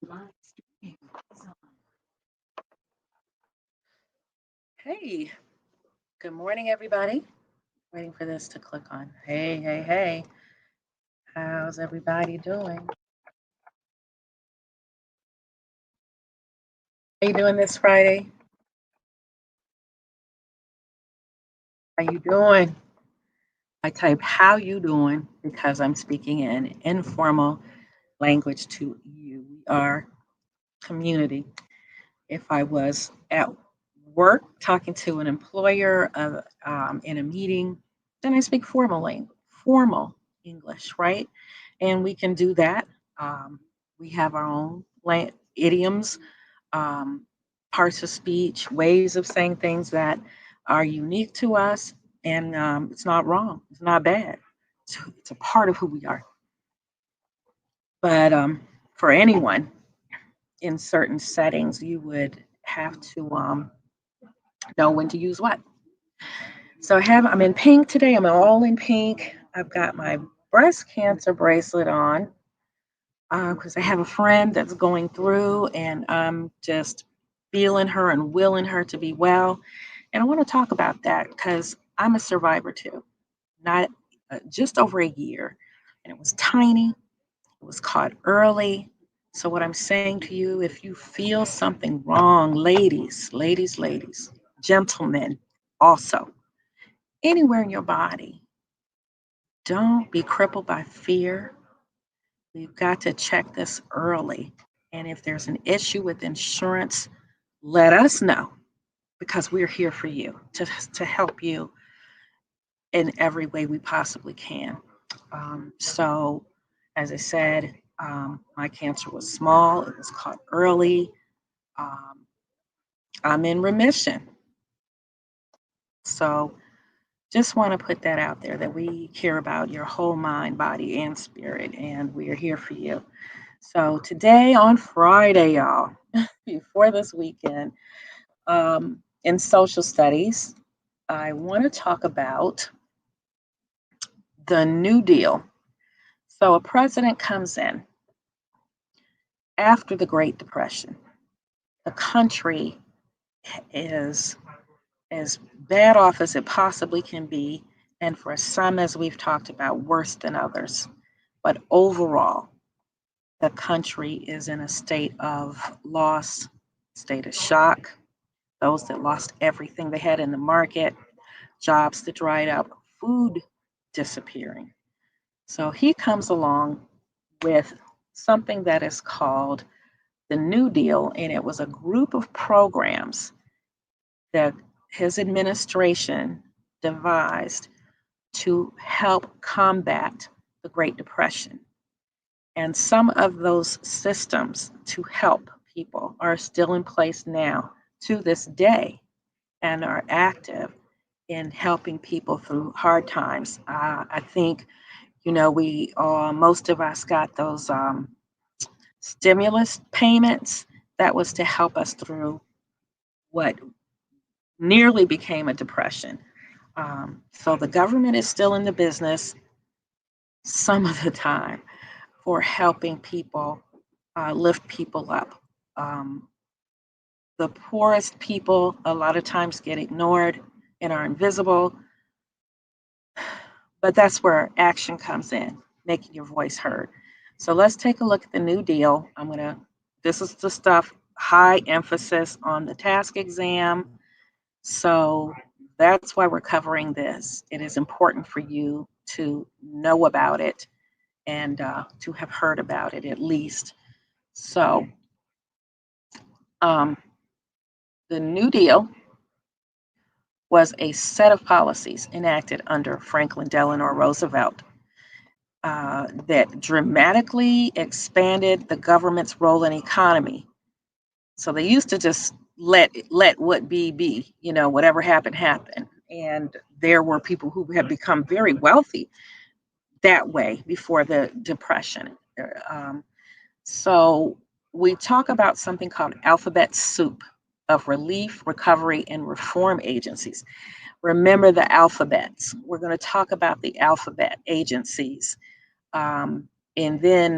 Live streaming is on. Hey, good morning, everybody. Waiting for this to click on. Hey, hey, hey. How's everybody doing? How you doing this Friday? How you doing? I type how you doing because I'm speaking in informal language to you. We are community. If I was at work talking to an employer in a meeting, then I speak formal English, right? And we can do that. We have our own idioms, um, parts of speech, ways of saying things that are unique to us, and it's not wrong. It's not bad. It's a part of who we are. But for anyone in certain settings, you would have to know when to use what. So I'm in pink today. I'm all in pink. I've got my breast cancer bracelet on because I have a friend that's going through, and I'm just feeling her and willing her to be well. And I want to talk about that because I'm a survivor too, not just over a year, and it was tiny. It was caught early. So what I'm saying to you, if you feel something wrong, ladies, gentlemen, also anywhere in your body, don't be crippled by fear. We've got to check this early. And if there's an issue with insurance, let us know because we're here for you to help you in every way we possibly can. So, as I said, my cancer was small, it was caught early. Um, I'm in remission. So, just want to put that out there that we care about your whole mind, body, and spirit, and we are here for you. So, today on Friday, y'all, before this weekend, in social studies, I want to talk about the New Deal. So, a president comes in after the Great Depression. The country is as bad off as it possibly can be, and for some, as we've talked about, worse than others. But overall, the country is in a state of loss, state of shock. Those that lost everything they had in the market, jobs that dried up, food disappearing. So he comes along with something that is called the New Deal, and it was a group of programs that his administration devised to help combat the Great Depression. And some of those systems to help people are still in place now to this day and are active in helping people through hard times. I think, we most of us got those stimulus payments that was to help us through what nearly became a depression. So the government is still in the business some of the time for helping people lift people up. Um, the poorest people a lot of times get ignored and are invisible, but that's where action comes in, making your voice heard. So let's take a look at the New Deal. This is the stuff, high emphasis on the task exam. So that's why we're covering this. It is important for you to know about it and to have heard about it at least. So, um, the New Deal was a set of policies enacted under Franklin Delano Roosevelt that dramatically expanded the government's role in economy. So they used to just let what be, whatever happened happened. And there were people who had become very wealthy that way before the depression. Um, so we talk about something called alphabet soup of relief, recovery, and reform agencies. Remember the alphabets. We're going to talk about the alphabet agencies. Um, and then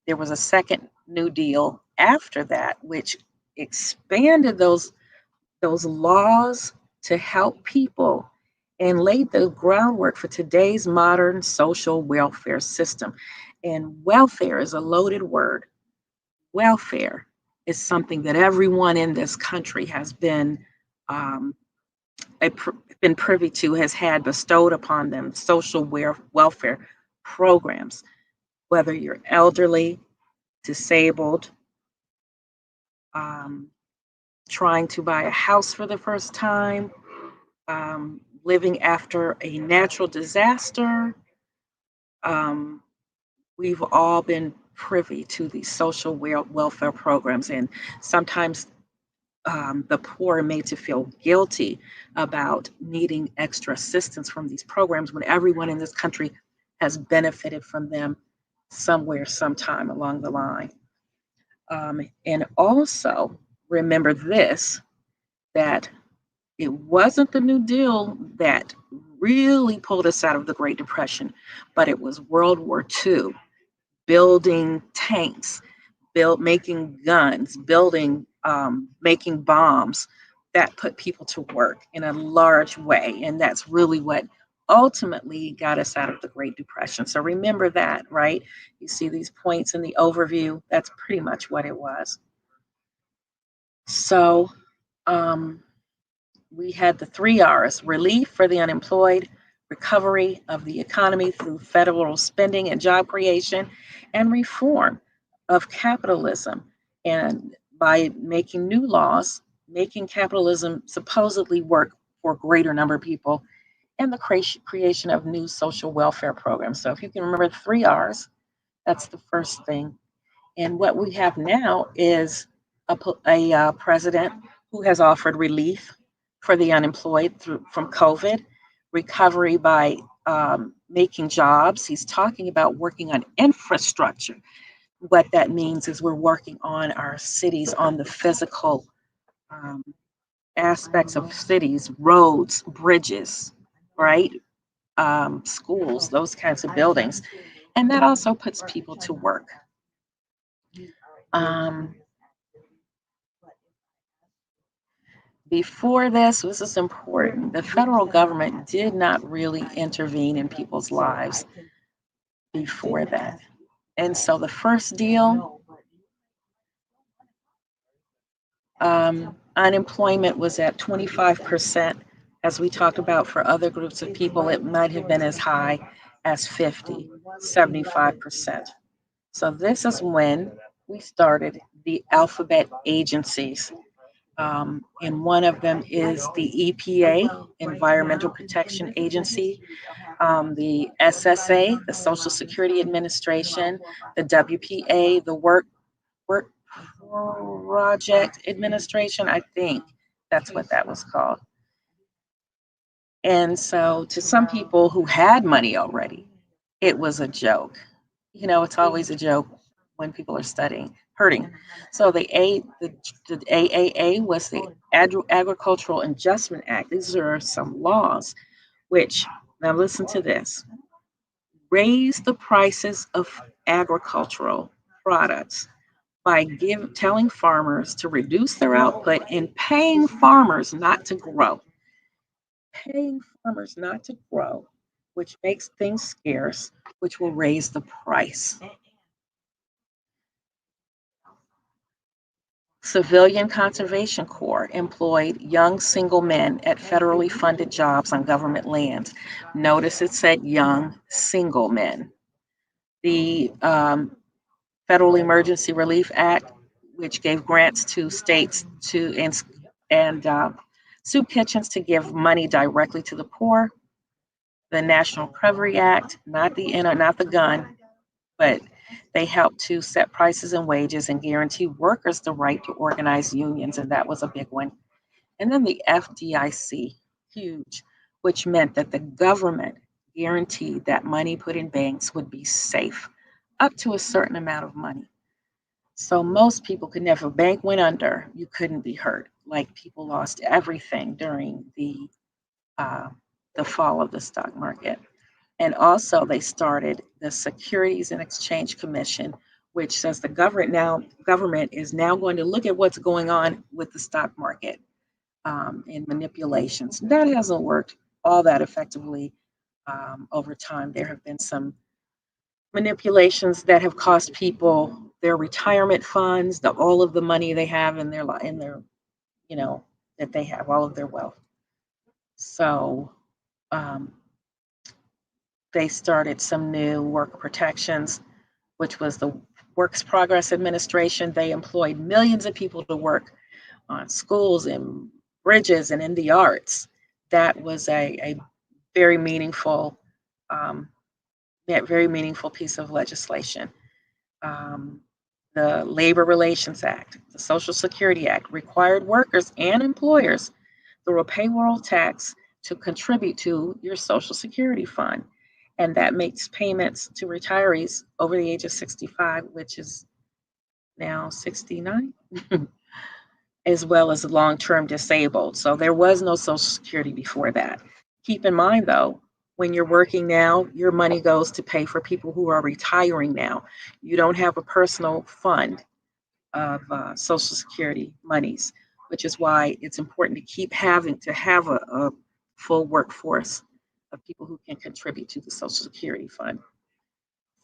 there was a second New Deal after that, which expanded those laws to help people and laid the groundwork for today's modern social welfare system. And welfare is a loaded word. Welfare is something that everyone in this country has um, been privy to, has had bestowed upon them social welfare programs, whether you're elderly, disabled, um, trying to buy a house for the first time, living after a natural disaster. Um, we've all been privy to these social welfare programs, and sometimes the poor are made to feel guilty about needing extra assistance from these programs when everyone in this country has benefited from them somewhere, sometime along the line. And also remember this, that it wasn't the New Deal that really pulled us out of the Great Depression, but it was World War II, building tanks, making guns, making bombs that put people to work in a large way. And that's really what ultimately got us out of the Great Depression. So remember that, right? You see these points in the overview. That's pretty much what it was. So um, we had the 3 R's: relief for the unemployed, recovery of the economy through federal spending and job creation, and reform of capitalism. And by making new laws, making capitalism supposedly work for a greater number of people, and the creation of new social welfare programs. So if you can remember the 3 R's, that's the first thing. And what we have now is a president who has offered relief for the unemployed from COVID, recovery by making jobs. He's talking about working on infrastructure. What that means is we're working on our cities, on the physical um, aspects of cities, roads, bridges, right? Schools, those kinds of buildings. And that also puts people to work. Um, Before this is important. The federal government did not really intervene in people's lives before that. And so the first deal, unemployment was at 25%. As we talked about, for other groups of people, it might have been as high as 50, 75%. So this is when we started the alphabet agencies. And one of them is the EPA, Environmental Protection Agency, the SSA, the Social Security Administration, the WPA, the Work Project Administration. I think that's what that was called. And so, to some people who had money already, it was a joke. You know, it's always a joke when people are studying, hurting. So the AAA was the Agricultural Adjustment Act. These are some laws which, now listen to this, raise the prices of agricultural products by telling farmers to reduce their output and paying farmers not to grow, which makes things scarce, which will raise the price. Civilian Conservation Corps employed young single men at federally funded jobs on government lands. Notice it said young single men. The Federal Emergency Relief Act, which gave grants to states and soup kitchens to give money directly to the poor. The National Recovery Act, not the gun, but they helped to set prices and wages and guarantee workers the right to organize unions, and that was a big one. And then the FDIC, huge, which meant that the government guaranteed that money put in banks would be safe up to a certain amount of money. So most people could never, bank went under, you couldn't be hurt. Like people lost everything during uh, the fall of the stock market. And also, they started the Securities and Exchange Commission, which says the government is now going to look at what's going on with the stock market and manipulations. That hasn't worked all that effectively over time. There have been some manipulations that have cost people their retirement funds, all of the money they have in their you know that they have, all of their wealth. So um, they started some new work protections, which was the Works Progress Administration. They employed millions of people to work on schools and bridges and in the arts. That was a very meaningful, um, very meaningful piece of legislation. Um, the Labor Relations Act, the Social Security Act required workers and employers through a payroll tax to contribute to your Social Security fund. And that makes payments to retirees over the age of 65, which is now 69, as well as long-term disabled. So there was no Social Security before that. Keep in mind, though, when you're working now, your money goes to pay for people who are retiring now. You don't have a personal fund of Social Security monies, which is why it's important to keep having to have a full workforce of people who can contribute to the Social Security fund.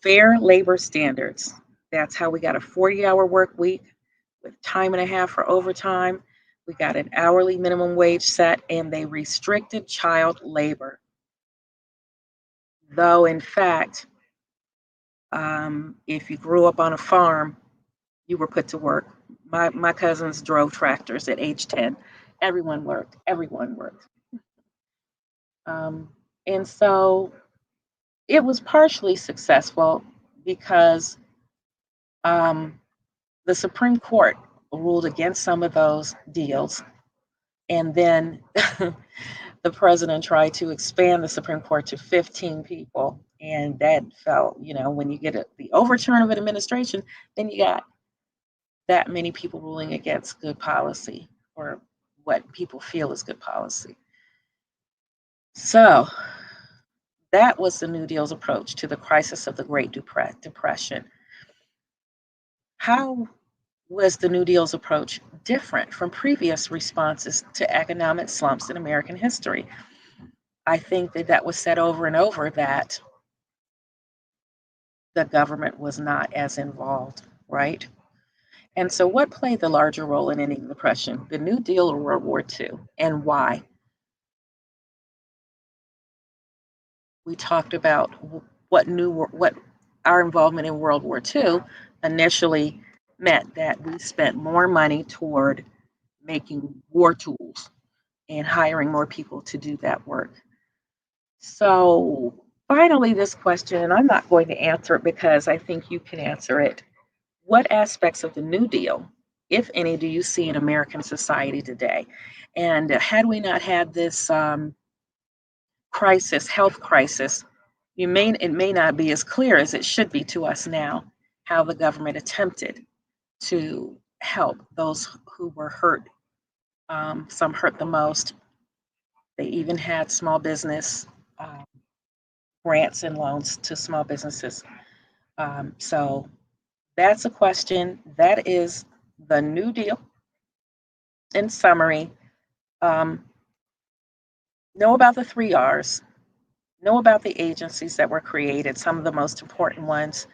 Fair labor standards. That's how we got a 40-hour work week with time and a half for overtime. We got an hourly minimum wage set, and they restricted child labor. Though, in fact, if you grew up on a farm, you were put to work. My cousins drove tractors at age 10. Everyone worked. Everyone worked. Um, and so it was partially successful because um, the Supreme Court ruled against some of those deals. And then the president tried to expand the Supreme Court to 15 people. And that felt, when you get the overturn of an administration, then you got that many people ruling against good policy or what people feel is good policy. So that was the New Deal's approach to the crisis of the Great Depression. How was the New Deal's approach different from previous responses to economic slumps in American history? I think that was said over and over that the government was not as involved, right? And so, what played the larger role in ending the Depression, the New Deal or World War II, and why? We talked about what our involvement in World War II initially meant that we spent more money toward making war tools and hiring more people to do that work. So finally, this question, and I'm not going to answer it because I think you can answer it. What aspects of the New Deal, if any, do you see in American society today? And had we not had this health crisis, it may not be as clear as it should be to us now how the government attempted to help those who were hurt. Some hurt the most. They even had small business grants and loans to small businesses. So that's a question. That is the New Deal. In summary, um, know about the 3 R's, know about the agencies that were created, some of the most important ones,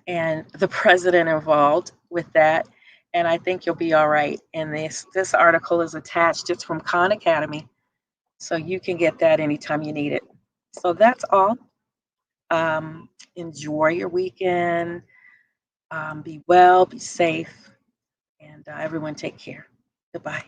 and the president involved with that. And I think you'll be all right. And this article is attached. It's from Khan Academy, so you can get that anytime you need it. So that's all. Enjoy your weekend. Be well, be safe, and everyone take care. Goodbye.